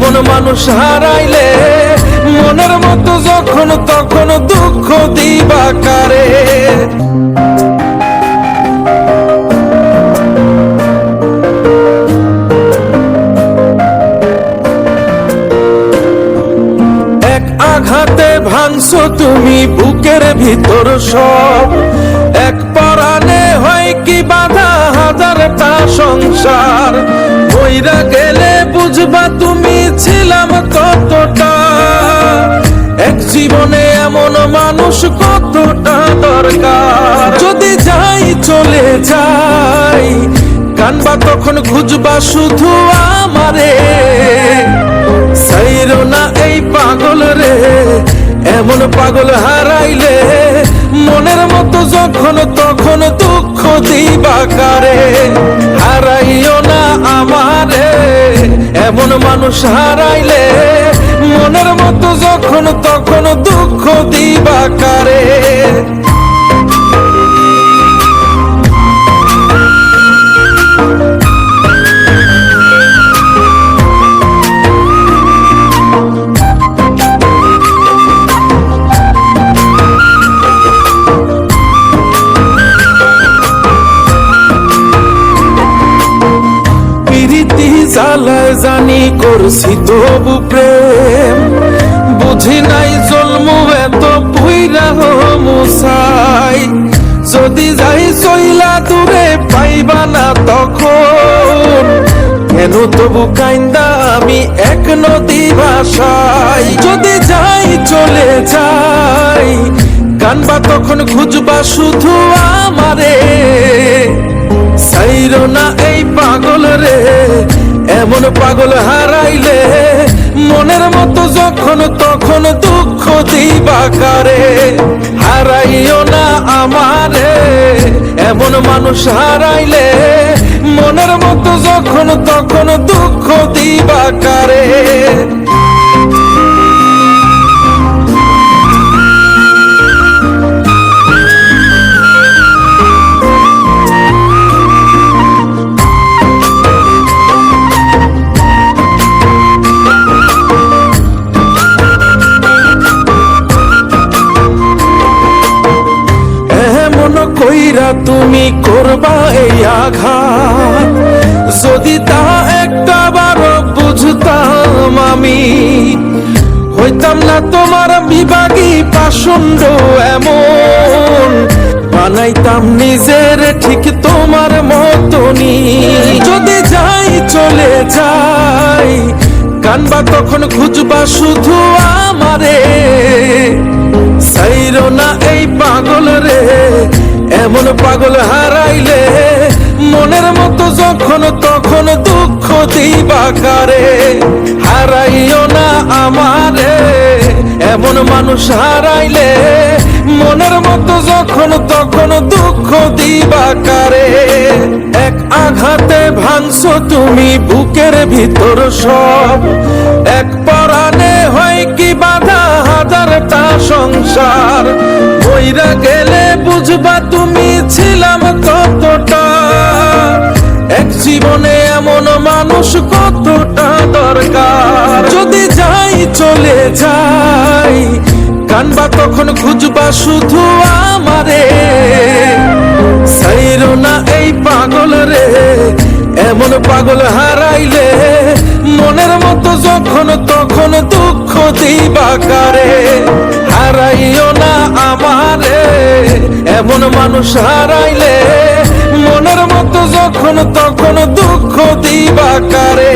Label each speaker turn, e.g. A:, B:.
A: এমন মানুষ হারাইলে মনের মতো যখন তখন দুঃখ দিবা কারে। এক আঘাতে ভাঙছো তুমি বুকের ভিতর সব, এক পরাণে হয় কি বাধা হাজারটা সংসার। বইরা গেলে বুঝবা তুমি ছিলাম কতটা, এক জীবনে এমন মানুষ কতটা দরকার। যদি যাই চলে যাই কানবা তখন খুঁজবা শুধু আমারে, সাইরো না এই পাগল রে। এমন পাগল হারাইলে মনের মতো যখন তখন দুঃখ দিবা কারে। হারাইও না আমারে, এমন মানুষ হারাইলে মনের মতো যখন তখন দুঃখ দিবা কারে। জ্বালায় জানি করছি তবু প্রেম, বুঝি নাই জন্ম এত পুইরা মুসাই। যদি যাই চইলা দূরে পাইবা না তখন, কেন তবু কাইন্দা আমি এক নদী ভাষাই। যদি যাই চলে যাই কানবা তখন খুঁজবা শুধু আমারে, সাইরো না এই পাগল রে। এমন পাগল হারাইলে মনের মতো যখন তখন দুঃখ দিবা কারে। হারাইও না আমারে, এমন মানুষ হারাইলে মনের মতো যখন তখন দুঃখ দিবা কারে। কইরা তুমি করবা এই আঘাত, যদি তা একটা বার বুঝতাম আমি, হইতাম না তোমার বিভাগী পাষণ্ড এমন, বানাইতাম নিজের ঠিক তোমার মতনই। যদি যাই চলে যাই কানবা তখন খুঁজবা শুধু আমারে, সাইরো না এই পাগল রে। এমন পাগল হারাইলে মনের মতো যখন তখন দুঃখ দিবা কারে। হারাইও না আমারে, এমন মানুষ হারাইলে মনের মতো যখন তখন দুঃখ দিবা কারে। এক আঘাতে ভাঙছো তুমি বুকের ভিতর সব, এক পরাণে হয় কি বাধা হাজারটা সংসার। বইরা গেলে বুঝবা তুমি ছিলাম কতটা, এক জীবনে এমন মানুষ কতটা দরকার। যদি যাই চলে যাই কানবা তখন খুঁজবা শুধু আমারে, সাইরো না এই পাগল রে। এমন পাগল হারাইলে মনের মতো যখন তখন দুঃখ দিবা কারে। হারাইও না আমারে, এমন মানুষ হারাইলে মনের মতো যখন তখন দুঃখ দিবা কারে।